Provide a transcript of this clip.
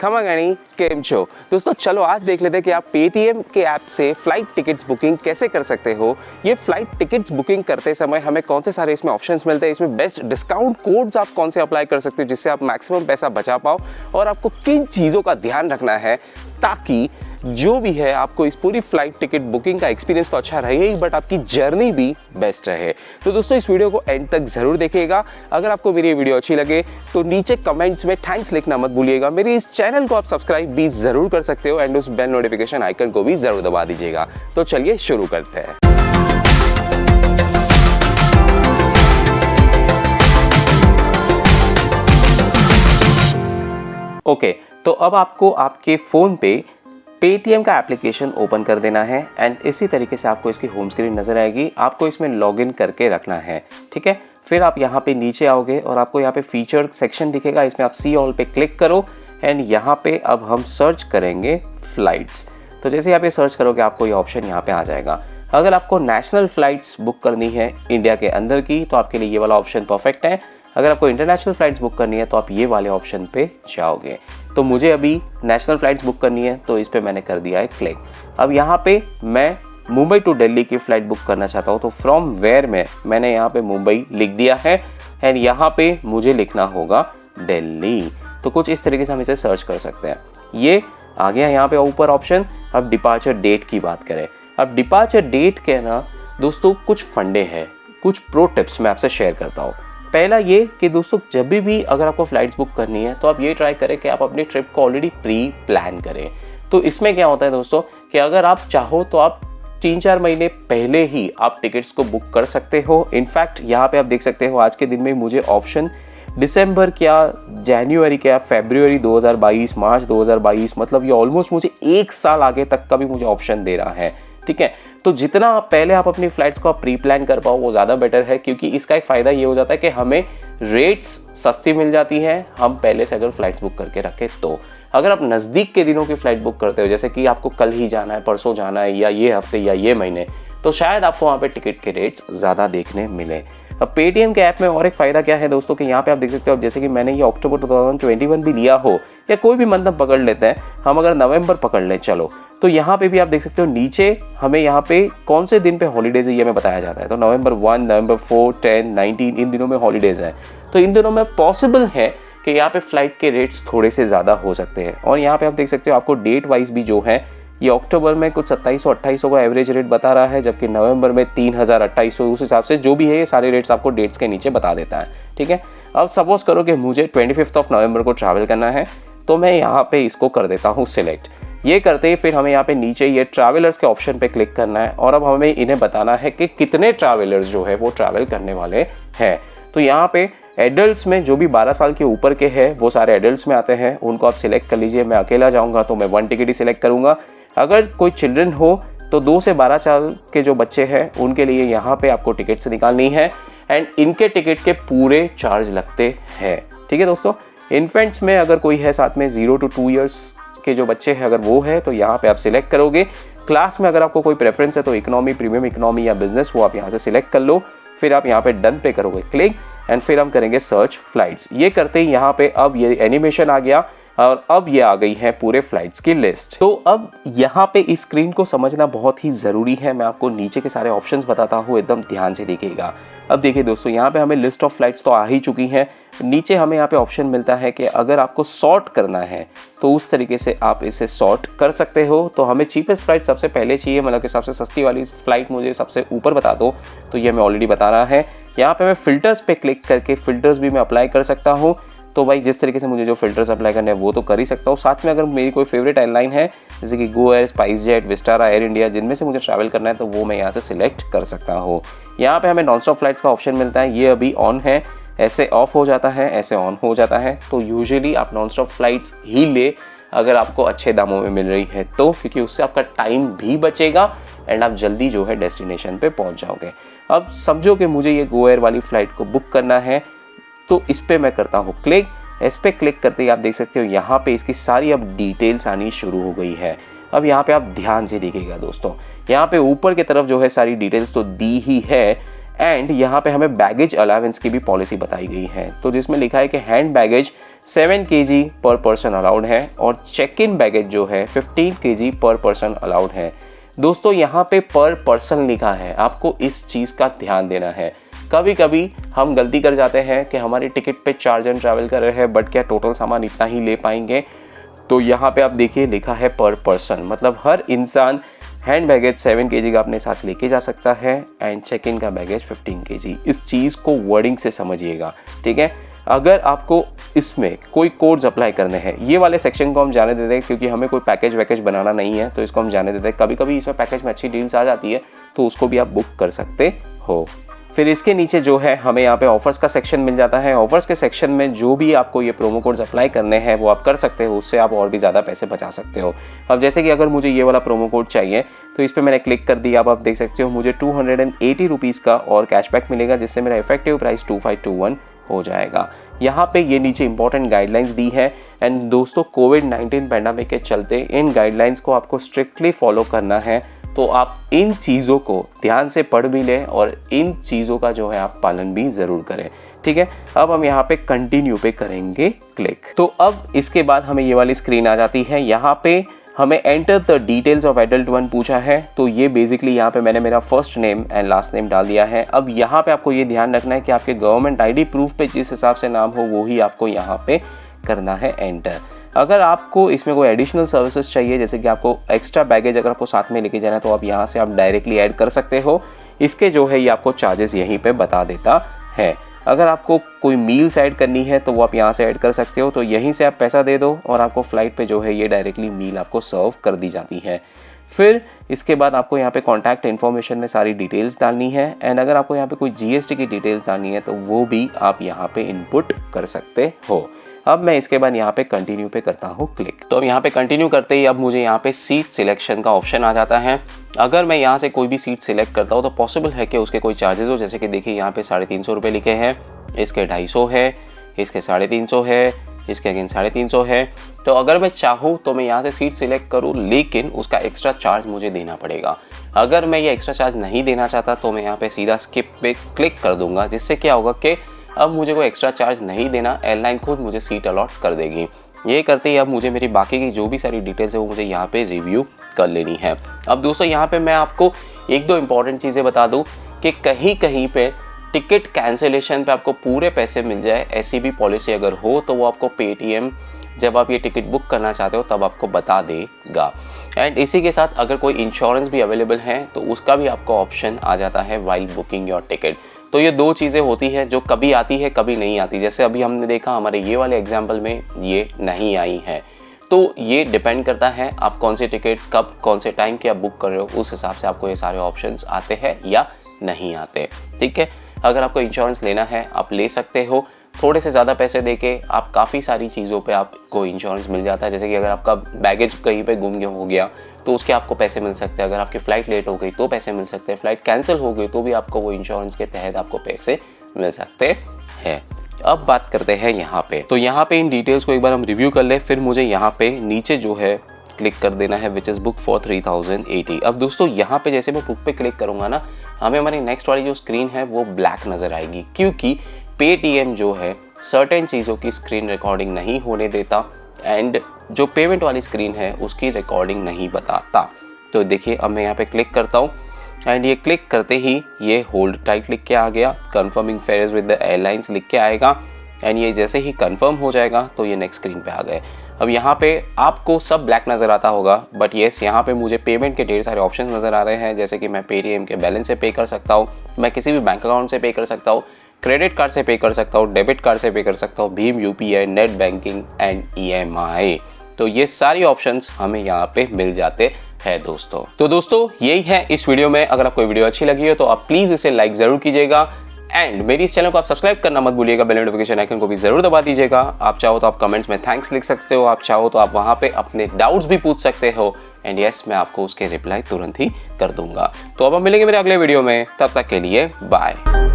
खमागणी केम छो दोस्तों, चलो आज देख लेते हैं कि आप पेटीएम के ऐप से फ्लाइट टिकट्स बुकिंग कैसे कर सकते हो। ये फ्लाइट टिकट्स बुकिंग करते समय हमें कौन से सारे इसमें ऑप्शंस मिलते हैं, इसमें बेस्ट डिस्काउंट कोड्स आप कौन से अप्लाई कर सकते हो जिससे आप मैक्सिमम पैसा बचा पाओ, और आपको किन चीज़ों का ध्यान रखना है ताकि जो भी है आपको इस पूरी फ्लाइट टिकट बुकिंग का एक्सपीरियंस तो अच्छा रहे ही, बट आपकी जर्नी भी बेस्ट रहे। तो दोस्तों इस वीडियो को एंड तक जरूर देखिएगा। अगर आपको मेरी ये वीडियो अच्छी लगे तो नीचे कमेंट्स में थैंक्स लिखना मत भूलिएगा। मेरे इस चैनल को आप सब्सक्राइब भी जरूर कर सकते हो एंड उस बेल नोटिफिकेशन आइकन को भी जरूर दबा दीजिएगा। तो चलिए शुरू करते हैं। ओके, तो अब आपको आपके फ़ोन पे पेटीएम का एप्लीकेशन ओपन कर देना है एंड इसी तरीके से आपको इसकी होम स्क्रीन नज़र आएगी। आपको इसमें लॉगिन करके रखना है, ठीक है। फिर आप यहाँ पे नीचे आओगे और आपको यहाँ पे फीचर सेक्शन दिखेगा, इसमें आप सी ऑल पे क्लिक करो एंड यहाँ पे अब हम सर्च करेंगे फ्लाइट्स। तो जैसे यहाँ पे सर्च करोगे आपको ये ऑप्शन यहाँ पे आ जाएगा। अगर आपको नेशनल फ़्लाइट्स बुक करनी है इंडिया के अंदर की तो आपके लिए ये वाला ऑप्शन परफेक्ट है। अगर आपको इंटरनेशनल फ़्लाइट्स बुक करनी है तो आप ये वाले ऑप्शन पे जाओगे। तो मुझे अभी नेशनल फ़्लाइट्स बुक करनी है तो इस पे मैंने कर दिया है क्लिक। अब यहाँ पे मैं मुंबई टू दिल्ली की फ़्लाइट बुक करना चाहता हूँ, तो फ्रॉम वेयर में मैंने यहाँ पे मुंबई लिख दिया है एंड यहाँ पे मुझे लिखना होगा दिल्ली। तो कुछ इस तरीके से हम इसे सर्च कर सकते हैं। ये आ गया यहाँ पे ऊपर ऑप्शन। अब डिपार्चर डेट की बात करें। अब डिपार्चर डेट के ना दोस्तों कुछ फंडे हैं, कुछ प्रो टिप्स मैं आपसे शेयर करता हूँ। पहला ये कि दोस्तों जब भी अगर आपको फ़्लाइट्स बुक करनी है तो आप ये ट्राई करें कि आप अपनी ट्रिप को ऑलरेडी प्री प्लान करें। तो इसमें क्या होता है दोस्तों कि अगर आप चाहो तो आप 3-4 महीने पहले ही आप टिकट्स को बुक कर सकते हो। इनफैक्ट यहाँ पे आप देख सकते हो आज के दिन में मुझे ऑप्शन दिसंबर क्या, जनवरी क्या, फरवरी 2022, मार्च 2022, मतलब ये ऑलमोस्ट मुझे 1 साल आगे तक का भी मुझे ऑप्शन दे रहा है, ठीक है। तो जितना पहले आप अपनी फ़्लाइट्स को आप प्री प्लान कर पाओ वो ज़्यादा बेटर है, क्योंकि इसका एक फ़ायदा ये हो जाता है कि हमें रेट्स सस्ती मिल जाती हैं हम पहले से अगर फ़्लाइट्स बुक करके रखें। तो अगर आप नज़दीक के दिनों की फ़्लाइट बुक करते हो, जैसे कि आपको कल ही जाना है, परसों जाना है, या ये हफ्ते या ये महीने, तो शायद आपको वहाँ पे टिकट के रेट्स ज़्यादा देखने मिले। अब पेटीएम के ऐप में और एक फ़ायदा क्या है दोस्तों कि यहाँ पे आप देख सकते हो, जैसे कि मैंने ये अक्टूबर 2021 भी लिया हो या कोई भी मंथ हम पकड़ लेते हैं, हम अगर नवंबर पकड़ लें चलो, तो यहाँ पे भी आप देख सकते हो नीचे हमें यहाँ पे कौन से दिन पे हॉलीडेज़ है ये हमें बताया जाता है। तो नवंबर 1, नवंबर 4, 10, 19 इन दिनों में हॉलीडेज़ हैं। तो इन दिनों में पॉसिबल है कि यहाँ पे फ़्लाइट के रेट्स थोड़े से ज़्यादा हो सकते हैं। और यहाँ पे आप देख सकते हो आपको डेट वाइज भी जो है ये अक्टूबर में कुछ 2700-2800 का एवरेज रेट बता रहा है, जबकि नवंबर में 3000-2800। उस हिसाब से जो भी है ये सारे रेट्स आपको डेट्स के नीचे बता देता है, ठीक है। अब सपोज करो कि मुझे 25 नवंबर को ट्रैवल करना है, तो मैं यहाँ पे इसको कर देता हूँ सिलेक्ट। ये करते ही फिर हमें यहाँ पे नीचे ये ट्रैवलर्स के ऑप्शन पे क्लिक करना है और अब हमें इन्हें बताना है कि कितने ट्रैवलर्स जो है वो ट्रैवल करने वाले हैं। तो यहाँ पे एडल्ट्स में जो भी 12 साल के ऊपर के हैं वो सारे एडल्ट्स में आते हैं, उनको आप सिलेक्ट कर लीजिए। मैं अकेला जाऊँगा तो मैं 1 टिकट ही सिलेक्ट करूँगा। अगर कोई चिल्ड्रन हो तो 2 से 12 साल के जो बच्चे हैं उनके लिए यहाँ पे आपको टिकट से निकालनी है एंड इनके टिकट के पूरे चार्ज लगते हैं, ठीक है दोस्तों। इन्फेंट्स में अगर कोई है साथ में 0 to 2 ईयर्स के जो बच्चे हैं अगर वो है तो यहाँ पे आप सिलेक्ट करोगे। क्लास में अगर आपको कोई प्रेफरेंस है तो इकोनॉमी, प्रीमियम इकोनॉमी या बिजनेस, वो आप यहाँ से सिलेक्ट कर लो। फिर आप यहाँ पे डन पे करोगे क्लिक एंड फिर हम करेंगे सर्च फ्लाइट्स। ये करते ही यहाँ पे अब ये एनिमेशन आ गया और अब ये आ गई है पूरे फ्लाइट्स की लिस्ट। तो अब यहाँ पे इस स्क्रीन को समझना बहुत ही ज़रूरी है। मैं आपको नीचे के सारे ऑप्शंस बताता हूँ, एकदम ध्यान से देखिएगा। अब देखिए दोस्तों यहाँ पे हमें लिस्ट ऑफ फ्लाइट्स तो आ ही चुकी हैं। नीचे हमें यहाँ पे ऑप्शन मिलता है कि अगर आपको सॉर्ट करना है तो उस तरीके से आप इसे सॉर्ट कर सकते हो। तो हमें चीपेस्ट फ्लाइट सबसे पहले चाहिए, मतलब कि सबसे सस्ती वाली फ्लाइट मुझे सबसे ऊपर बता दो, तो ये हमें ऑलरेडी बता रहा है। यहाँ पे मैं फ़िल्टर्स पे क्लिक करके फ़िल्टर्स भी मैं अप्लाई कर सकता हूँ। तो भाई जिस तरीके से मुझे जो फ़िल्टर्स अप्लाई करने हैं वो तो कर ही सकता हूँ। साथ में अगर मेरी कोई फेवरेट एयरलाइन है जैसे कि Go Air, Spice Jet, Vistara, Air India, जिनमें से मुझे ट्रैवल करना है तो वो मैं यहाँ से सिलेक्ट कर सकता हूँ। यहाँ पे हमें नॉन स्टॉप फ्लाइट्स का ऑप्शन मिलता है, ये अभी ऑन है, ऐसे ऑफ हो जाता है, ऐसे ऑन हो जाता है। तो यूजुअली आप नॉन स्टॉप फ्लाइट्स ही ले अगर आपको अच्छे दामों में मिल रही है तो, क्योंकि उससे आपका टाइम भी बचेगा एंड आप जल्दी जो है डेस्टिनेशन पे पहुँच जाओगे। अब समझो कि मुझे ये गो एयर वाली फ़्लाइट को बुक करना है तो इस पर मैं करता हूँ क्लिक। इस पर क्लिक करते ही आप देख सकते हो यहाँ पे इसकी सारी अब डिटेल्स आनी शुरू हो गई है। अब यहाँ पे आप ध्यान से देखिएगा दोस्तों, यहाँ पे ऊपर की तरफ जो है सारी डिटेल्स तो दी ही है एंड यहाँ पे हमें बैगेज अलाउंस की भी पॉलिसी बताई गई है, तो जिसमें लिखा है कि हैंड बैगेज 7 kg पर पर्सन अलाउड है और चेक इन बैगेज जो है 15 kg पर पर्सन अलाउड है। दोस्तों यहाँ पे पर पर्सन लिखा है, आपको इस चीज़ का ध्यान देना है। कभी कभी हम गलती कर जाते हैं कि हमारी टिकट पे 4 जन ट्रैवल कर रहे हैं बट क्या टोटल सामान इतना ही ले पाएंगे, तो यहाँ पे आप देखिए लिखा है पर पर्सन, मतलब हर इंसान हैंड बैगेज 7 kg का अपने साथ लेके जा सकता है एंड चेक इन का बैगेज 15 kg। इस चीज़ को वर्डिंग से समझिएगा, ठीक है। अगर आपको इसमें कोई कोड्स अप्लाई करने हैं, ये वाले सेक्शन को हम जाने देते हैं क्योंकि हमें कोई पैकेज वैकेज बनाना नहीं है, तो इसको हम जाने देते हैं। कभी कभी इसमें पैकेज में अच्छी डील्स आ जाती है तो उसको भी आप बुक कर सकते हो। फिर इसके नीचे जो है हमें यहाँ पे ऑफर्स का सेक्शन मिल जाता है। ऑफर्स के सेक्शन में जो भी आपको ये प्रोमो कोड्स अप्लाई करने हैं वो आप कर सकते हो, उससे आप और भी ज़्यादा पैसे बचा सकते हो। अब जैसे कि अगर मुझे ये वाला प्रोमो कोड चाहिए तो इस पर मैंने क्लिक कर दिया। अब आप देख सकते हो मुझे 280 रुपीज़ का और कैशबैक मिलेगा, जिससे मेरा इफेक्टिव प्राइस 2521 हो जाएगा। यहाँ पे ये नीचे इंपॉर्टेंट गाइडलाइंस दी है एंड दोस्तों कोविड-19 पैंडेमिक के चलते इन गाइडलाइंस को आपको स्ट्रिक्टली फॉलो करना है, तो आप इन चीज़ों को ध्यान से पढ़ भी लें और इन चीज़ों का जो है आप पालन भी ज़रूर करें, ठीक है। अब हम यहाँ पे कंटिन्यू पे करेंगे क्लिक। तो अब इसके बाद हमें ये वाली स्क्रीन आ जाती है। यहाँ पे हमें enter the details of adult 1 पूछा है, तो ये बेसिकली यहाँ पे मैंने मेरा first name and last name डाल दिया है। अब यहाँ पे आपको ये ध्यान रखना है कि आपके गवर्नमेंट ID प्रूफ पे जिस हिसाब से नाम हो वो ही आपको यहाँ पे करना है एंटर। अगर आपको इसमें कोई एडिशनल सर्विसेज चाहिए, जैसे कि आपको एक्स्ट्रा बैगेज अगर आपको साथ में लेके जाना है, तो आप यहाँ से आप डायरेक्टली ऐड कर सकते हो। इसके जो है ये आपको चार्जेस यहीं पे बता देता है। अगर आपको कोई मील्स ऐड करनी है तो वो आप यहाँ से ऐड कर सकते हो, तो यहीं से आप पैसा दे दो और आपको फ़्लाइट पे जो है ये डायरेक्टली मील आपको सर्व कर दी जाती है। फिर इसके बाद आपको यहाँ पे कॉन्टैक्ट इन्फॉर्मेशन में सारी डिटेल्स डालनी है एंड अगर आपको यहाँ पे कोई GST की डिटेल्स डालनी है तो वो भी आप यहाँ पे इनपुट कर सकते हो। अब मैं इसके बाद यहाँ पे कंटिन्यू पे करता हूँ क्लिक। तो अब यहाँ पे कंटिन्यू करते ही अब मुझे यहाँ पे सीट सिलेक्शन का ऑप्शन आ जाता है। अगर मैं यहाँ से कोई भी सीट सिलेक्ट करता हूँ तो पॉसिबल है कि उसके कोई चार्जेस हो, जैसे कि देखिए यहाँ पे 350 रुपये लिखे हैं, इसके 250 है, इसके 350 है, इसके अगेन 350 है। तो अगर मैं चाहूँ तो मैं यहाँ से सीट सिलेक्ट करूँ, लेकिन उसका एक्स्ट्रा चार्ज मुझे देना पड़ेगा। अगर मैं ये एक्स्ट्रा चार्ज नहीं देना चाहता तो मैं यहाँ पे सीधा स्किप पे क्लिक कर दूंगा, जिससे क्या होगा कि अब मुझे कोई एक्स्ट्रा चार्ज नहीं देना, एयरलाइन खुद मुझे सीट अलॉट कर देगी। ये करते ही अब मुझे मेरी बाकी की जो भी सारी डिटेल्स है वो मुझे यहाँ पे रिव्यू कर लेनी है। अब दोस्तों यहाँ पे मैं आपको 1-2 इंपॉर्टेंट चीज़ें बता दूँ कि कहीं कहीं पे टिकट कैंसिलेशन पे आपको पूरे पैसे मिल जाए, ऐसी भी पॉलिसी अगर हो तो वो आपको पेटीएम जब आप ये टिकट बुक करना चाहते हो तब आपको बता देगा। एंड इसी के साथ अगर कोई इंश्योरेंस भी अवेलेबल है तो उसका भी आपको ऑप्शन आ जाता है वाइल बुकिंग योर टिकट। तो ये 2 चीज़ें होती हैं जो कभी आती है कभी नहीं आती। जैसे अभी हमने देखा हमारे ये वाले एग्जाम्पल में ये नहीं आई है, तो ये डिपेंड करता है आप कौन सी टिकट कब कौन से टाइम की आप बुक कर रहे हो, उस हिसाब से आपको ये सारे ऑप्शंस आते हैं या नहीं आते, ठीक है। अगर आपको इंश्योरेंस लेना है आप ले सकते हो, थोड़े से ज़्यादा पैसे देके आप काफ़ी सारी चीज़ों पे आपको इंश्योरेंस मिल जाता है। जैसे कि अगर आपका बैगेज कहीं पे गुम हो गया तो उसके आपको पैसे मिल सकते हैं, अगर आपकी फ़्लाइट लेट हो गई तो पैसे मिल सकते हैं, फ़्लाइट कैंसिल हो गई तो भी आपको वो इंश्योरेंस के तहत आपको पैसे मिल सकते हैं। अब बात करते हैं यहाँ पे, तो यहाँ पे इन डिटेल्स को एक बार हम रिव्यू कर ले। फिर मुझे यहाँ पे नीचे जो है क्लिक कर देना है विच इज़ बुक फॉर 3080। अब दोस्तों यहाँ पे जैसे मैं बुक पे क्लिक करूँगा ना, हमें हमारी नेक्स्ट वाली जो स्क्रीन है वो ब्लैक नज़र आएगी, क्योंकि पेटीएम जो है सर्टेन चीज़ों की स्क्रीन रिकॉर्डिंग नहीं होने देता एंड जो पेमेंट वाली स्क्रीन है उसकी रिकॉर्डिंग नहीं बताता। तो देखिए अब मैं यहाँ पे क्लिक करता हूँ एंड ये क्लिक करते ही ये होल्ड टाइट लिख के आ गया, confirming fares with the airlines लिख के आएगा एंड ये जैसे ही कंफर्म हो जाएगा तो ये नेक्स्ट स्क्रीन पे आ गए। अब यहाँ पे आपको सब ब्लैक नज़र आता होगा, बट येस यहाँ पे मुझे पेमेंट के ढेर सारे ऑप्शंस नज़र आ रहे हैं, जैसे कि मैं पेटीएम के बैलेंस से पे कर सकता हूँ, मैं किसी भी बैंक अकाउंट से पे कर सकता हूँ, क्रेडिट कार्ड से पे कर सकता हूँ, डेबिट कार्ड से पे कर सकता हूँ, Bhim UPI, net banking and EMI। तो ये सारी ऑप्शंस हमें यहाँ पे मिल जाते हैं दोस्तों। तो दोस्तों यही है इस वीडियो में। अगर आपको वीडियो अच्छी लगी हो तो आप प्लीज़ इसे लाइक ज़रूर कीजिएगा एंड मेरी इस चैनल को आप सब्सक्राइब करना मत भूलिएगा, बेल नोटिफिकेशन आइकन को भी जरूर दबा दीजिएगा। आप चाहो तो आप कमेंट्स में थैंक्स लिख सकते हो, आप चाहो तो आप वहाँ पे अपने डाउट्स भी पूछ सकते हो एंड यस मैं आपको उसके रिप्लाई तुरंत ही कर दूंगा। तो अब हम मिलेंगे मेरे अगले वीडियो में, तब तक के लिए बाय।